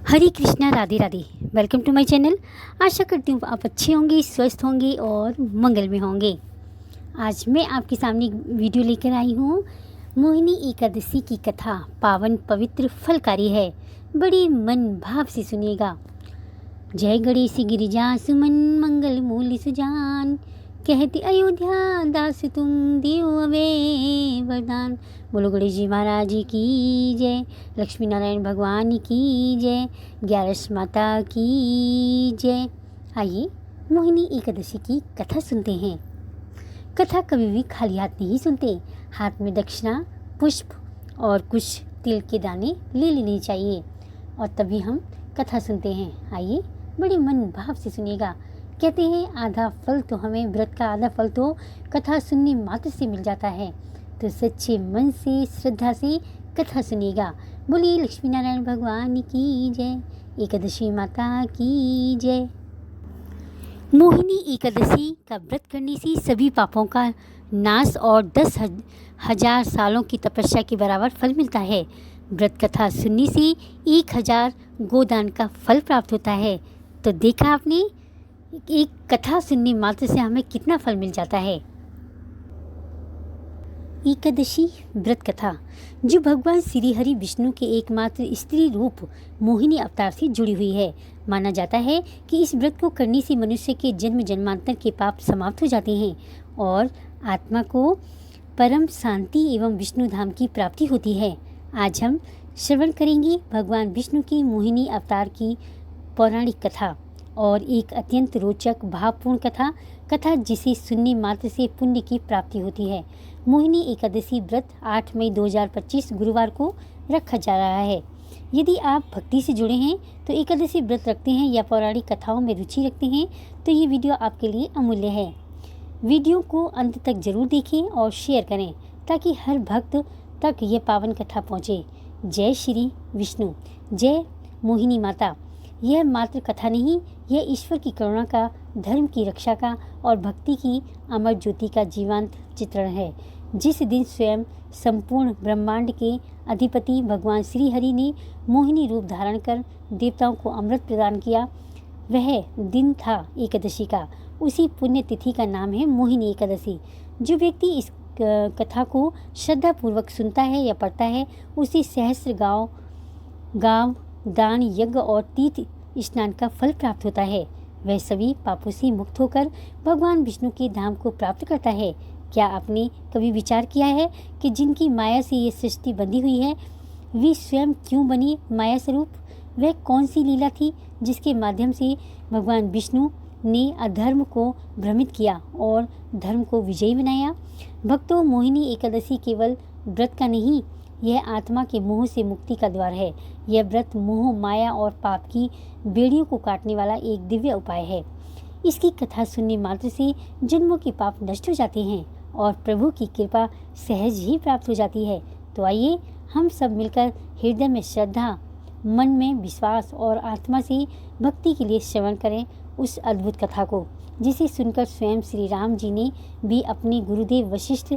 Hare Krishna, Radhe Radhe. Welcome to my channel. आशा करती हूँ आप अच्छे होंगे, स्वस्थ होंगे और मंगल में होंगे। आज मैं आपके सामने एक वीडियो लेकर आई हूँ। मोहिनी एकादशी की कथा पावन पवित्र फलकारी है। बड़ी मन भाव से सुनिएगा। जय गणेश गिरिजा सुमन मंगल मूल सुजान, कहते अयोध्या दास तुम दियो अवे वरदान। बोलो गणेश जी महाराज की जय, लक्ष्मी नारायण भगवान की जय, ग्यारस माता की जय। आइए मोहिनी एकादशी की कथा सुनते हैं। कथा कभी भी खाली हाथ नहीं सुनते। हाथ में दक्षिणा, पुष्प और कुछ तिल के दाने ले लेने चाहिए और तभी हम कथा सुनते हैं। आइए बड़े मन भाव से सुनिएगा। कहते हैं आधा फल तो हमें, व्रत का आधा फल तो कथा सुनने मात्र से मिल जाता है। तो सच्चे मन से, श्रद्धा से कथा सुनिएगा। बोलिए लक्ष्मी नारायण भगवान की जय, एकादशी माता की जय। मोहिनी एकादशी का व्रत करने से सभी पापों का नाश और 10,000 सालों की तपस्या के बराबर फल मिलता है। व्रत कथा सुनने से 1000 गोदान का फल प्राप्त होता है। तो देखा आपने, एक कथा सुनने मात्र से हमें कितना फल मिल जाता है। एकादशी व्रत कथा जो भगवान श्री हरि विष्णु के एकमात्र स्त्री रूप मोहिनी अवतार से जुड़ी हुई है। माना जाता है कि इस व्रत को करने से मनुष्य के जन्म जन्मांतर के पाप समाप्त हो जाते हैं और आत्मा को परम शांति एवं विष्णु धाम की प्राप्ति होती है। आज हम श्रवण करेंगे भगवान विष्णु की मोहिनी अवतार की पौराणिक कथा और एक अत्यंत रोचक भावपूर्ण कथा जिसे सुनने मात्र से पुण्य की प्राप्ति होती है। मोहिनी एकादशी व्रत 8 मई 2025 गुरुवार को रखा जा रहा है। यदि आप भक्ति से जुड़े हैं तो एकादशी व्रत रखते हैं या पौराणिक कथाओं में रुचि रखते हैं तो ये वीडियो आपके लिए अमूल्य है। वीडियो को अंत तक जरूर देखें और शेयर करें ताकि हर भक्त तक यह पावन कथा पहुँचे। जय श्री विष्णु, जय मोहिनी माता। यह मात्र कथा नहीं, यह ईश्वर की करुणा का, धर्म की रक्षा का और भक्ति की अमर ज्योति का जीवंत चित्रण है। जिस दिन स्वयं संपूर्ण ब्रह्मांड के अधिपति भगवान श्री हरि ने मोहिनी रूप धारण कर देवताओं को अमृत प्रदान किया, वह दिन था एकादशी का। उसी पुण्य तिथि का नाम है मोहिनी एकादशी। जो व्यक्ति इस कथा को श्रद्धापूर्वक सुनता है या पढ़ता है उसे सहस्त्र गांव दान, यज्ञ और तीर्थ स्नान का फल प्राप्त होता है। वह सभी पापों से मुक्त होकर भगवान विष्णु के धाम को प्राप्त करता है। क्या आपने कभी विचार किया है कि जिनकी माया से ये सृष्टि बंधी हुई है वे स्वयं क्यों बनी माया स्वरूप? वह कौन सी लीला थी जिसके माध्यम से भगवान विष्णु ने अधर्म को भ्रमित किया और धर्म को विजयी बनाया? भक्तों, मोहिनी एकादशी केवल व्रत का नहीं, यह आत्मा के मोह से मुक्ति का द्वार है। यह व्रत मोह, माया और पाप की बेड़ियों को काटने वाला एक दिव्य उपाय है। इसकी कथा सुनने मात्र से जन्मों के पाप नष्ट हो जाते हैं और प्रभु की कृपा सहज ही प्राप्त हो जाती है। तो आइए हम सब मिलकर हृदय में श्रद्धा, मन में विश्वास और आत्मा से भक्ति के लिए श्रवण करें उस अद्भुत कथा को जिसे सुनकर स्वयं श्री राम जी ने भी अपने गुरुदेव वशिष्ठ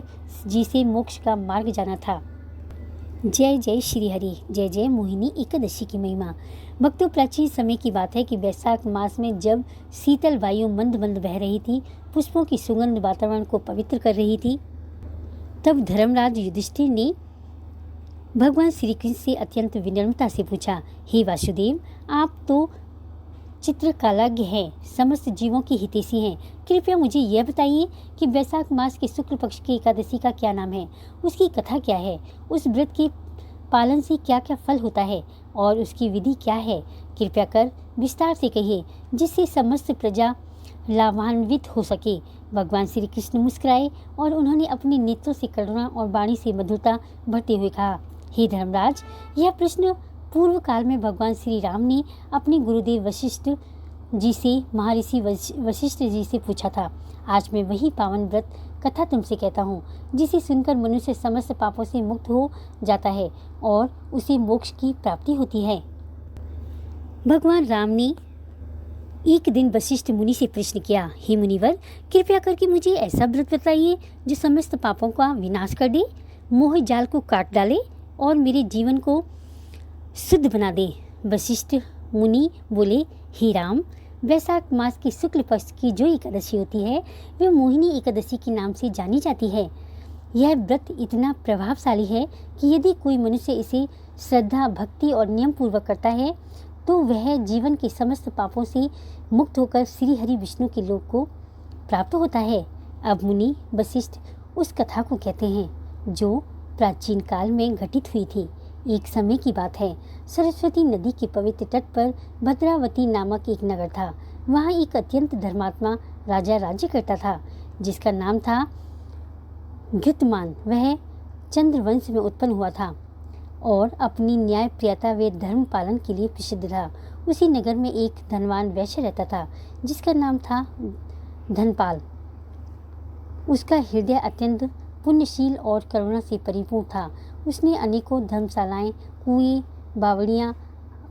जी से मोक्ष का मार्ग जाना था। जय जय श्री हरि, जय जय मोहिनी एकादशी की महिमा। भक्तों, प्राचीन समय की बात है कि वैशाख मास में जब शीतल वायु मंद मंद बह रही थी, पुष्पों की सुगंध वातावरण को पवित्र कर रही थी, तब धर्मराज युधिष्ठिर ने भगवान श्री कृष्ण से अत्यंत विनम्रता से पूछा, हे वासुदेव, आप तो चित्रकालज्ञ हैं, समस्त जीवों के हितैषी हैं। कृपया मुझे यह बताइए कि वैशाख मास के शुक्ल पक्ष की एकादशी का क्या नाम है, उसकी कथा क्या है, उस व्रत के पालन से क्या क्या फल होता है और उसकी विधि क्या है? कृपया कर विस्तार से कहिए जिससे समस्त प्रजा लाभान्वित हो सके। भगवान श्री कृष्ण मुस्कुराए और उन्होंने अपने नेत्रों से करुणा और वाणी से मधुरता भरते हुए कहा, हे धर्मराज, यह प्रश्न पूर्व काल में भगवान श्री राम ने अपने गुरुदेव वशिष्ठ जी से, महर्षि वशिष्ठ जी से पूछा था। आज मैं वही पावन व्रत कथा तुमसे कहता हूँ जिसे सुनकर मनुष्य समस्त पापों से मुक्त हो जाता है और उसे मोक्ष की प्राप्ति होती है। भगवान राम ने एक दिन वशिष्ठ मुनि से प्रश्न किया, हे मुनिवर, कृपया करके मुझे ऐसा व्रत बताइए जो समस्त पापों का विनाश कर दे, मोह जाल को काट डाले और मेरे जीवन को शुद्ध बना दे। वशिष्ठ मुनि बोले, हे राम, वैशाख मास की शुक्ल पक्ष की जो एकादशी होती है वह मोहिनी एकादशी के नाम से जानी जाती है। यह व्रत इतना प्रभावशाली है कि यदि कोई मनुष्य इसे श्रद्धा, भक्ति और नियम पूर्वक करता है तो वह जीवन के समस्त पापों से मुक्त होकर श्री हरि विष्णु के लोक को प्राप्त होता है। अब मुनि वशिष्ठ उस कथा को कहते हैं जो प्राचीन काल में घटित हुई थी। एक समय की बात है, सरस्वती नदी के पवित्र तट पर भद्रावती नामक एक नगर था। वहाँ एक अत्यंत धर्मात्मा राजा राज्य करता था जिसका नाम था घृतमान। वह चंद्रवंश में उत्पन्न हुआ था और अपनी न्याय प्रियता व धर्म पालन के लिए प्रसिद्ध था। उसी नगर में एक धनवान वैश्य रहता था जिसका नाम था धनपाल। उसका हृदय अत्यंत पुण्यशील और करुणा से परिपूर्ण था। उसने अनेकों धर्मशालाएं, कुएं, बावड़ियां,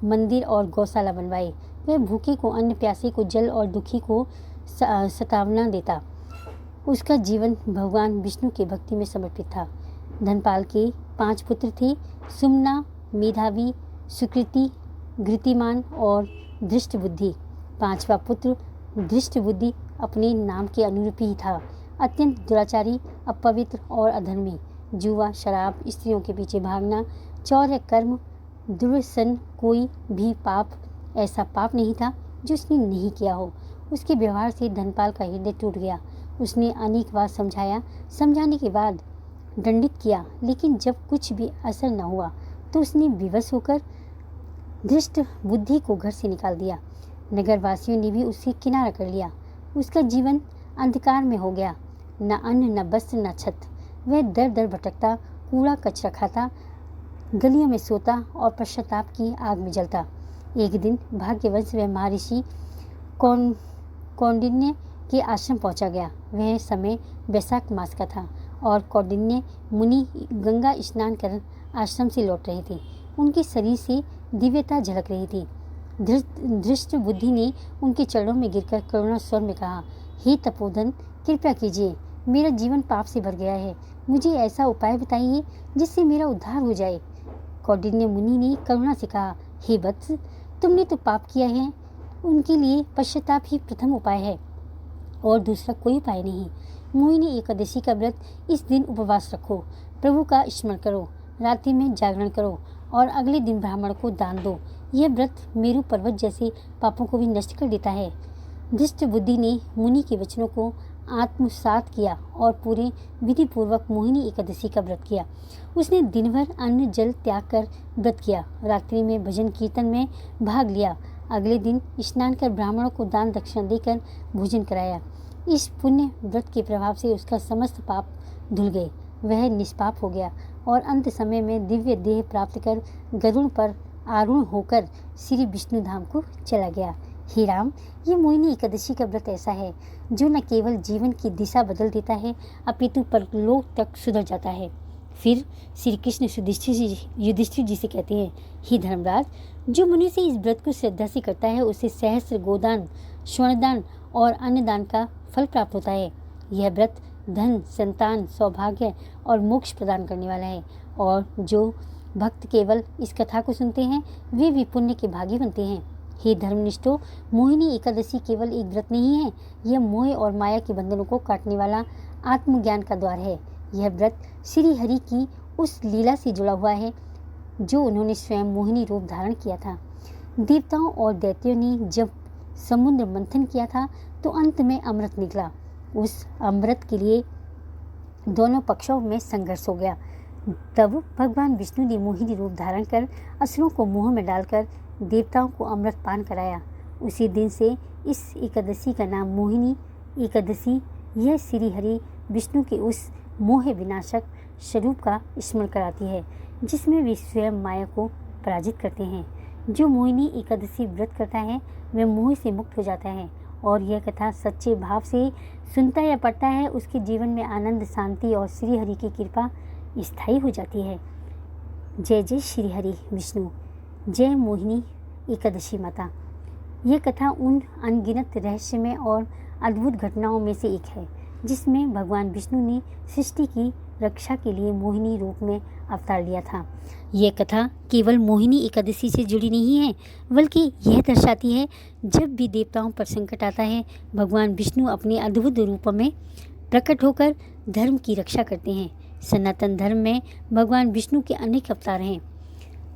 मंदिर और गौशाला बनवाए। वह भूखे को अन्न, प्यासे को जल और दुखी को सतावना देता। उसका जीवन भगवान विष्णु के भक्ति में समर्पित था। धनपाल के 5 पुत्र थे, सुमना, मेधावी, सुकृति, घृतिमान और धृष्टबुद्धि। 5वां पुत्र धृष्टबुद्धि अपने नाम के अनुरूप ही था। अत्यंत दुराचारी, अपवित्र और अधर्मी। जुआ, शराब, स्त्रियों के पीछे भागना, चौर्य कर्म, दुर्व्यसन, कोई भी पाप ऐसा पाप नहीं था जो उसने नहीं किया हो। उसके व्यवहार से धनपाल का हृदय टूट गया। उसने अनेक बार समझाया, समझाने के बाद दंडित किया, लेकिन जब कुछ भी असर न हुआ तो उसने विवश होकर धृष्ट बुद्धि को घर से निकाल दिया। नगरवासियों ने भी उससे किनारा कर लिया। उसका जीवन अंधकार में हो गया। न अन्न, न वस्त्र, न छत। वह दर दर भटकता, कूड़ा कचरा खाता, गलियों में सोता और पश्चाताप की आग में जलता। एक दिन भाग्यवश वह महर्षि कौंडिन्य के आश्रम पहुंचा गया। वह समय वैशाख मास का था और कौंडिन्य मुनि गंगा स्नान कर आश्रम से लौट रहे थे। उनके शरीर से दिव्यता झलक रही थी। धृष्ट बुद्धि ने उनके चरणों में गिरकर करुणा स्वर में कहा, हे तपोधन, कृपया कीजिए, मेरा जीवन पाप से भर गया है। मुझे ऐसा उपाय बताइए जिससे मेरा उद्धार हो जाए। कौंडिन्य मुनि ने करुणा से कहा, हे वत्स, तुमने तो पाप किया है, उनके लिए पश्चाताप ही प्रथम उपाय है और दूसरा कोई उपाय नहीं। मोहिनी एकादशी का व्रत इस दिन उपवास रखो, प्रभु का स्मरण करो, रात्रि में जागरण करो और अगले दिन ब्राह्मण को दान दो। यह व्रत मेरु पर्वत जैसे पापों को भी नष्ट कर देता है। धृष्ट बुद्धि ने मुनि के वचनों को आत्मसात किया और पूरे विधि पूर्वक मोहिनी एकादशी का व्रत किया। उसने दिन भर अन्न जल त्याग कर व्रत किया। रात्रि में भजन कीर्तन में भाग लिया। अगले दिन स्नान कर ब्राह्मणों को दान दक्षिणा देकर भोजन कराया। इस पुण्य व्रत के प्रभाव से उसका समस्त पाप धुल गए। वह निष्पाप हो गया और अंत समय में दिव्य देह प्राप्त कर गरुड़ पर आरूढ़ होकर श्री विष्णु धाम को चला गया। हे राम, ये मोहिनी एकादशी का व्रत ऐसा है जो न केवल जीवन की दिशा बदल देता है अपितु परलोक तक सुधर जाता है। फिर श्री कृष्ण युधिष्ठिर जी से कहते हैं, हे धर्मराज, जो मनुष्य इस व्रत को श्रद्धा से करता है उसे सहस्त्र गोदान, स्वर्णदान और अन्नदान का फल प्राप्त होता है। यह व्रत धन, संतान, सौभाग्य और मोक्ष प्रदान करने वाला है और जो भक्त केवल इस कथा को सुनते हैं वे भी पुण्य के भागी बनते हैं। हे धर्मनिष्ठों, मोहिनी एकादशी केवल एक व्रत नहीं है, यह मोह और माया के बंधनों को काटने वाला आत्मज्ञान का द्वार है। यह व्रत श्री हरि की उस लीला से जुड़ा हुआ है जो उन्होंने स्वयं मोहिनी रूप धारण किया था। देवताओं और दैत्यों ने जब समुद्र मंथन किया था तो अंत में अमृत निकला। उस अमृत के लिए दोनों पक्षों में संघर्ष हो गया। तब भगवान विष्णु ने मोहिनी रूप धारण कर असुरों को मोह में डालकर देवताओं को अमृत पान कराया। उसी दिन से इस एकादशी का नाम मोहिनी एकादशी, यह श्री हरि विष्णु के उस मोह विनाशक स्वरूप का स्मरण कराती है जिसमें वे स्वयं माया को पराजित करते हैं। जो मोहिनी एकादशी व्रत करता है वह मोह से मुक्त हो जाता है और यह कथा सच्चे भाव से सुनता या पढ़ता है उसके जीवन में आनंद, शांति और श्री हरि की कृपा स्थायी हो जाती है। जय जय श्री हरि विष्णु, जय मोहिनी एकादशी माता। यह कथा उन अनगिनत रहस्यमय और अद्भुत घटनाओं में से एक है जिसमें भगवान विष्णु ने सृष्टि की रक्षा के लिए मोहिनी रूप में अवतार लिया था। यह कथा केवल मोहिनी एकादशी से जुड़ी नहीं है, बल्कि यह दर्शाती है जब भी देवताओं पर संकट आता है, भगवान विष्णु अपने अद्भुत रूप में प्रकट होकर धर्म की रक्षा करते हैं। सनातन धर्म में भगवान विष्णु के अनेक अवतार हैं,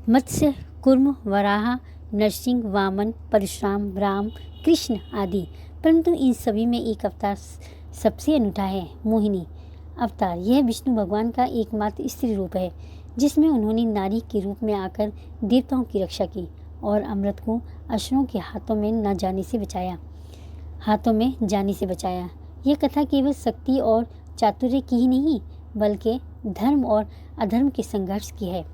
मत्स्य, कूर्म, वराह, नरसिंह, वामन, परशुराम, राम, कृष्ण आदि। परंतु इन सभी में एक अवतार सबसे अनूठा है, मोहिनी अवतार। यह विष्णु भगवान का एकमात्र स्त्री रूप है, जिसमें उन्होंने नारी के रूप में आकर देवताओं की रक्षा की और अमृत को असुरों के हाथों में जाने से बचाया। यह कथा केवल शक्ति और चातुर्य की ही नहीं, बल्कि धर्म और अधर्म के संघर्ष की है।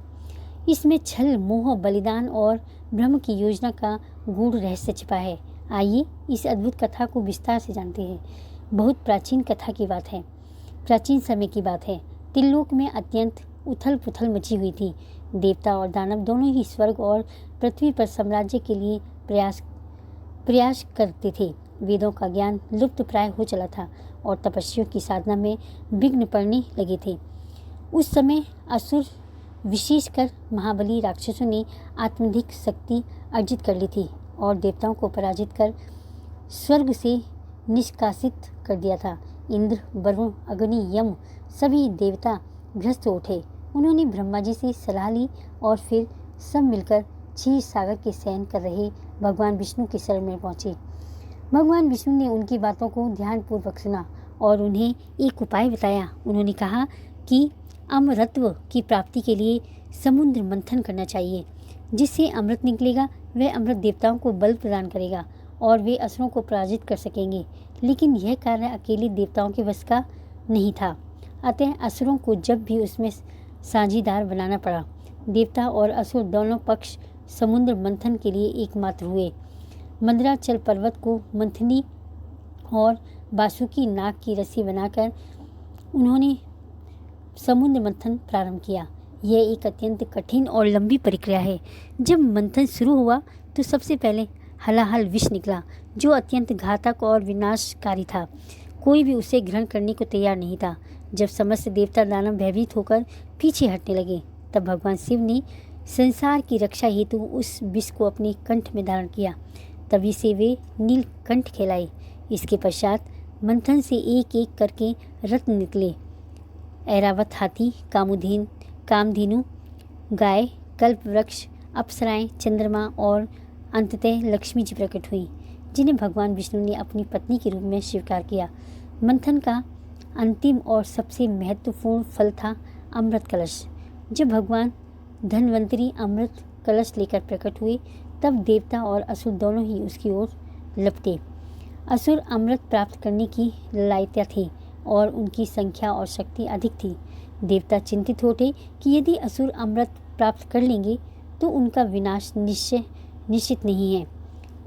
इसमें छल, मोह, बलिदान और ब्रह्म की योजना का गूढ़ रहस्य छिपा है। आइए इस अद्भुत कथा को विस्तार से जानते हैं। बहुत प्राचीन समय की बात है। त्रिलोक में अत्यंत उथल पुथल मची हुई थी। देवता और दानव दोनों ही स्वर्ग और पृथ्वी पर साम्राज्य के लिए प्रयास करते थे। वेदों का ज्ञान लुप्त प्राय हो चला था और तपस्वियों की साधना में विघ्न पड़ने लगे थे। उस समय असुर, विशेषकर महाबली राक्षसों ने आत्मधिक शक्ति अर्जित कर ली थी और देवताओं को पराजित कर स्वर्ग से निष्कासित कर दिया था। इंद्र, वरुण, अग्नि, यम सभी देवता ग्रस्त उठे। उन्होंने ब्रह्मा जी से सलाह ली और फिर सब मिलकर क्षीर सागर के शयन कर रहे भगवान विष्णु के शरण में पहुंचे। भगवान विष्णु ने उनकी बातों को ध्यानपूर्वक सुना और उन्हें एक उपाय बताया। उन्होंने कहा कि अमरत्व की प्राप्ति के लिए समुद्र मंथन करना चाहिए, जिससे अमृत निकलेगा। वह अमृत देवताओं को बल प्रदान करेगा और वे असुरों को पराजित कर सकेंगे। लेकिन यह कार्य अकेले देवताओं के वश का नहीं था, अतः असुरों को जब भी उसमें साझीदार बनाना पड़ा। देवता और असुर दोनों पक्ष समुद्र मंथन के लिए एकमात्र हुए। मंदराचल पर्वत को मंथनी और बासुकी नाग की रस्सी बनाकर उन्होंने समुद्र मंथन प्रारंभ किया। यह एक अत्यंत कठिन और लंबी प्रक्रिया है। जब मंथन शुरू हुआ तो सबसे पहले हलाहल विष निकला, जो अत्यंत घातक और विनाशकारी था। कोई भी उसे ग्रहण करने को तैयार नहीं था। जब समस्त देवता दानव भयभीत होकर पीछे हटने लगे, तब भगवान शिव ने संसार की रक्षा हेतु उस विष को अपने कंठ में धारण किया। तभी से वे नीलकंठ कहलाए। इसके पश्चात मंथन से एक एक करके रत्न निकले। ऐरावत हाथी, कामधेनु, गाय, कल्प वृक्ष, अप्सराएं, चंद्रमा और अंततः लक्ष्मी जी प्रकट हुई, जिन्हें भगवान विष्णु ने अपनी पत्नी के रूप में स्वीकार किया। मंथन का अंतिम और सबसे महत्वपूर्ण फल था अमृत कलश। जब भगवान धन्वंतरी अमृत कलश लेकर प्रकट हुए, तब देवता और असुर दोनों ही उसकी ओर लपटे। असुर अमृत प्राप्त करने की लालसा थे और उनकी संख्या और शक्ति अधिक थी। देवता चिंतित होते कि यदि असुर अमृत प्राप्त कर लेंगे तो उनका विनाश निश्चित नहीं है।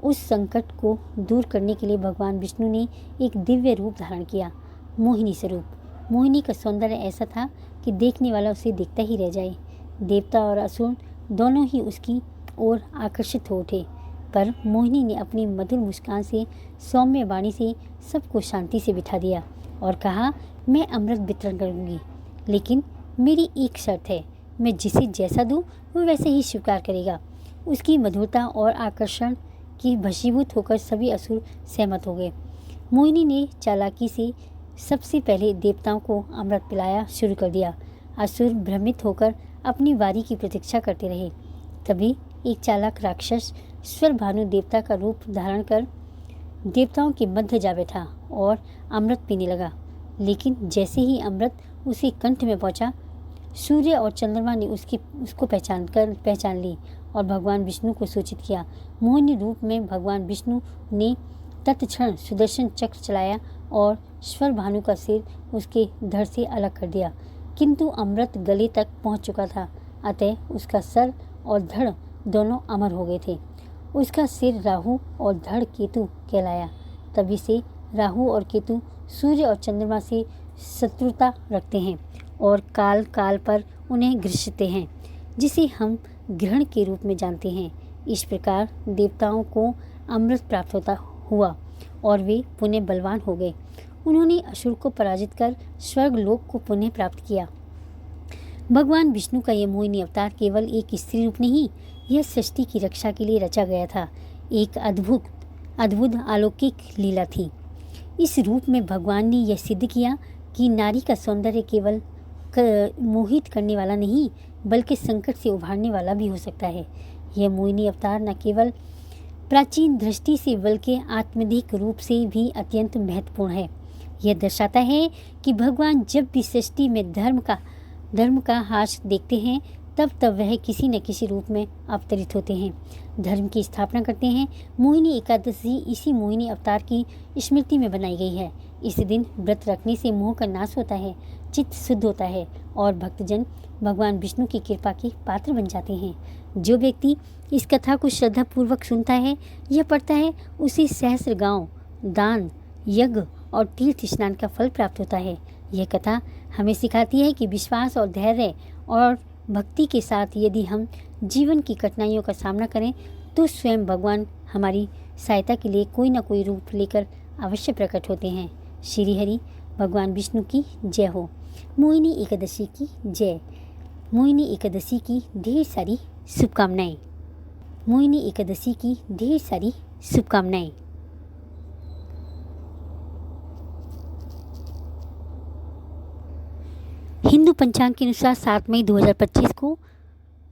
उस संकट को दूर करने के लिए भगवान विष्णु ने एक दिव्य रूप धारण किया, मोहिनी स्वरूप। मोहिनी का सौंदर्य ऐसा था कि देखने वाला उसे देखता ही रह जाए। देवता और असुर दोनों ही उसकी ओर आकर्षित हो उठे, पर मोहिनी ने अपनी मधुर मुस्कान से, सौम्य वाणी से सबको शांति से बिठा दिया और कहा, मैं अमृत वितरण करूंगी, लेकिन मेरी एक शर्त है। मैं जिसे जैसा दूं वो वैसे ही स्वीकार करेगा। उसकी मधुरता और आकर्षण की वशीभूत होकर सभी असुर सहमत हो गए। मोहिनी ने चालाकी से सबसे पहले देवताओं को अमृत पिलाया शुरू कर दिया। असुर भ्रमित होकर अपनी बारी की प्रतीक्षा करते रहे। तभी एक चालाक राक्षस स्वरभानु देवता का रूप धारण कर देवताओं के मध्य जा बैठा और अमृत पीने लगा। लेकिन जैसे ही अमृत उसके कंठ में पहुंचा, सूर्य और चंद्रमा ने उसको पहचान ली और भगवान विष्णु को सूचित किया। मोहिनी रूप में भगवान विष्णु ने तत्क्षण सुदर्शन चक्र चलाया और स्वरभानु का सिर उसके धड़ से अलग कर दिया, किंतु अमृत गले तक पहुंच चुका था, अतः उसका सर और धड़ दोनों अमर हो गए थे। उसका सिर राहु और धड़ केतु कहलाया। तभी से राहु और केतु सूर्य और चंद्रमा से शत्रुता रखते हैं और काल काल पर उन्हें घृष्यते हैं, जिसे हम ग्रहण के रूप में जानते हैं। इस प्रकार देवताओं को अमृत प्राप्त हुआ और वे पुनः बलवान हो गए। उन्होंने असुर को पराजित कर स्वर्ग लोक को पुनः प्राप्त किया। भगवान विष्णु का यह मोहिनी अवतार केवल एक स्त्री रूप नहीं, यह सृष्टि की रक्षा के लिए रचा गया था। एक अद्भुत अलौकिक लीला थी। इस रूप में भगवान ने यह सिद्ध किया कि नारी का सौंदर्य केवल मोहित करने वाला नहीं, बल्कि संकट से उभारने वाला भी हो सकता है। यह मोहिनी अवतार न केवल प्राचीन दृष्टि से बल्कि आत्मधिक रूप से भी अत्यंत महत्वपूर्ण है। यह दर्शाता है कि भगवान जब भी सृष्टि में धर्म का हास देखते हैं, तब वह किसी न किसी रूप में अवतरित होते हैं, धर्म की स्थापना करते हैं। मोहिनी एकादशी इसी मोहिनी अवतार की स्मृति में बनाई गई है। इस दिन व्रत रखने से मोह का नाश होता है, चित्त शुद्ध होता है और भक्तजन भगवान विष्णु की कृपा के पात्र बन जाते हैं। जो व्यक्ति इस कथा को श्रद्धापूर्वक सुनता है या पढ़ता है, उसे सहस्र गांव, दान, यज्ञ और तीर्थ स्नान का फल प्राप्त होता है। यह कथा हमें सिखाती है कि विश्वास और धैर्य और भक्ति के साथ यदि हम जीवन की कठिनाइयों का सामना करें, तो स्वयं भगवान हमारी सहायता के लिए कोई न कोई रूप लेकर अवश्य प्रकट होते हैं। श्री हरि भगवान विष्णु की जय हो। मोहिनी एकादशी की जय। मोहिनी एकादशी की ढेर सारी शुभकामनाएं। मोहिनी एकादशी की ढेर सारी शुभकामनाएं। हिंदू पंचांग के अनुसार 7 मई 2025 को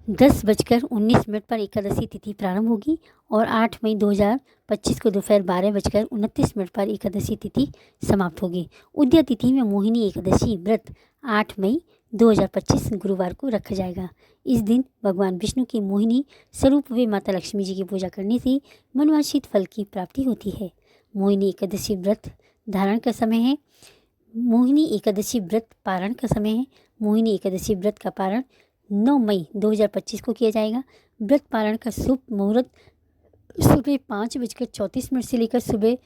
10:19 पर एकादशी तिथि प्रारंभ होगी और 8 मई 2025 को दोपहर 12:29 पर एकादशी तिथि समाप्त होगी। उदया तिथि में मोहिनी एकादशी व्रत 8 मई 2025 गुरुवार को रखा जाएगा। इस दिन भगवान विष्णु की मोहिनी स्वरूप वे माता लक्ष्मी जी की पूजा करने से मनवांछित फल की प्राप्ति होती है। मोहिनी एकादशी व्रत धारण का समय है। मोहिनी एकादशी व्रत पारण का समय है। मोहिनी एकादशी व्रत का पारण 9 मई 2025 को किया जाएगा। व्रत पारण का शुभ मुहूर्त सुबह 5:34 से लेकर सुबह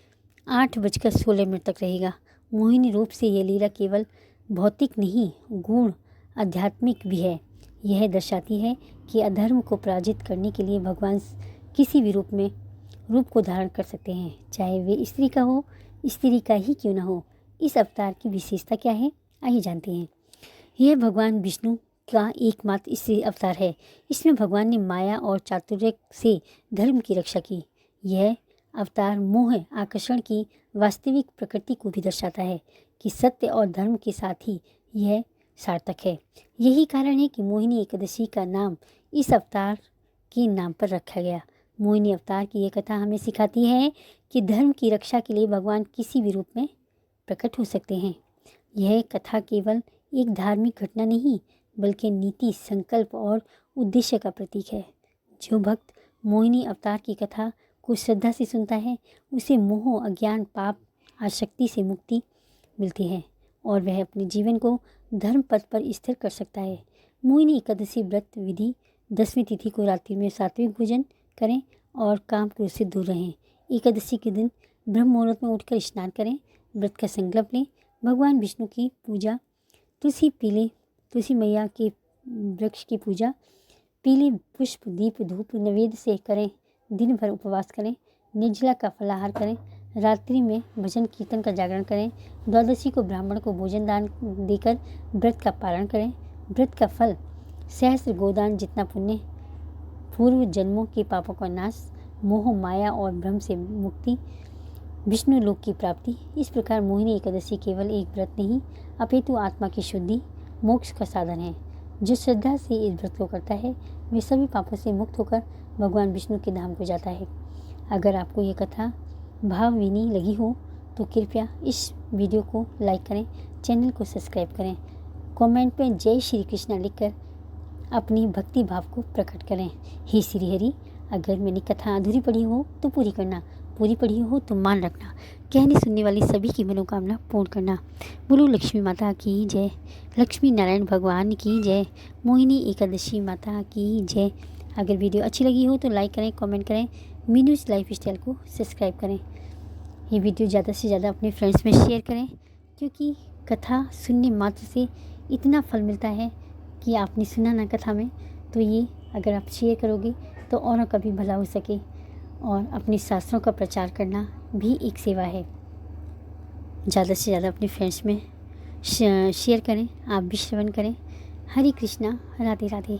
8:16 तक रहेगा। मोहिनी रूप से यह लीला केवल भौतिक नहीं, गूढ़ आध्यात्मिक भी है। यह दर्शाती है कि अधर्म को पराजित करने के लिए भगवान किसी भी रूप को धारण कर सकते हैं, चाहे वे स्त्री का हो, स्त्री का ही क्यों न हो। इस अवतार की विशेषता क्या है, आइए जानते हैं। यह भगवान विष्णु का एकमात्र स्त्री अवतार है। इसमें भगवान ने माया और चातुर्य से धर्म की रक्षा की। यह अवतार मोह आकर्षण की वास्तविक प्रकृति को भी दर्शाता है कि सत्य और धर्म के साथ ही यह सार्थक है। यही कारण है कि मोहिनी एकादशी का नाम इस अवतार के नाम पर रखा गया। मोहिनी अवतार की यह कथा हमें सिखाती है कि धर्म की रक्षा के लिए भगवान किसी भी रूप में प्रकट हो सकते हैं। यह कथा केवल एक धार्मिक घटना नहीं, बल्कि नीति, संकल्प और उद्देश्य का प्रतीक है। जो भक्त मोहिनी अवतार की कथा को श्रद्धा से सुनता है, उसे मोह, अज्ञान, पाप, आसक्ति से मुक्ति मिलती है और वह अपने जीवन को धर्म पथ पर स्थिर कर सकता है। मोहिनी एकादशी व्रत विधि 10वीं तिथि को रात्रि में सात्विक भोजन करें और काम क्रोध से दूर रहें। एकादशी के दिन ब्रह्म मुहूर्त में उठकर स्नान करें, व्रत का संकल्प लें, भगवान विष्णु की पूजा, तुलसी मैया के वृक्ष की पूजा, पीले पुष्प, दीप, धूप, नैवेद्य से करें। दिन भर उपवास करें, निर्जला का फलाहार करें, रात्रि में भजन कीर्तन का जागरण करें। द्वादशी को ब्राह्मण को भोजन दान देकर व्रत का पारण करें। व्रत का फल सहस्र गोदान जितना पुण्य, पूर्व जन्मों के पापों का नाश, मोह, माया और भ्रम से मुक्ति, विष्णु लोक की प्राप्ति। इस प्रकार मोहिनी एकादशी केवल एक व्रत नहीं, अपितु आत्मा की शुद्धि, मोक्ष का साधन है। जो श्रद्धा से इस व्रत को करता है, वे सभी पापों से मुक्त होकर भगवान विष्णु के धाम को जाता है। अगर आपको ये कथा भावभीनी लगी हो तो कृपया इस वीडियो को लाइक करें, चैनल को सब्सक्राइब करें, कमेंट में जय श्री कृष्णा लिखकर अपनी भक्ति भाव को प्रकट करें। हे श्री हरि, अगर मैंने कथा अधूरी पढ़ी हो तो पूरी करना, पूरी पढ़ी हो तो मान रखना, कहने सुनने वाली सभी की मनोकामना पूर्ण करना। बोलो लक्ष्मी माता की जय, लक्ष्मी नारायण भगवान की जय, मोहिनी एकादशी माता की जय। अगर वीडियो अच्छी लगी हो तो लाइक करें, कमेंट करें, मीनूज लाइफ स्टाइल को सब्सक्राइब करें। ये वीडियो ज़्यादा से ज़्यादा अपने फ्रेंड्स में शेयर करें, क्योंकि कथा सुनने मात्र से इतना फल मिलता है कि आपने सुना ना कथा में, तो ये अगर आप शेयर करोगे तो औरों का भी भला हो सके। और अपने शास्त्रों का प्रचार करना भी एक सेवा है। ज़्यादा से ज़्यादा अपने फ्रेंड्स में शेयर करें, आप भी श्रवण करें। हरे कृष्णा, राधे राधे।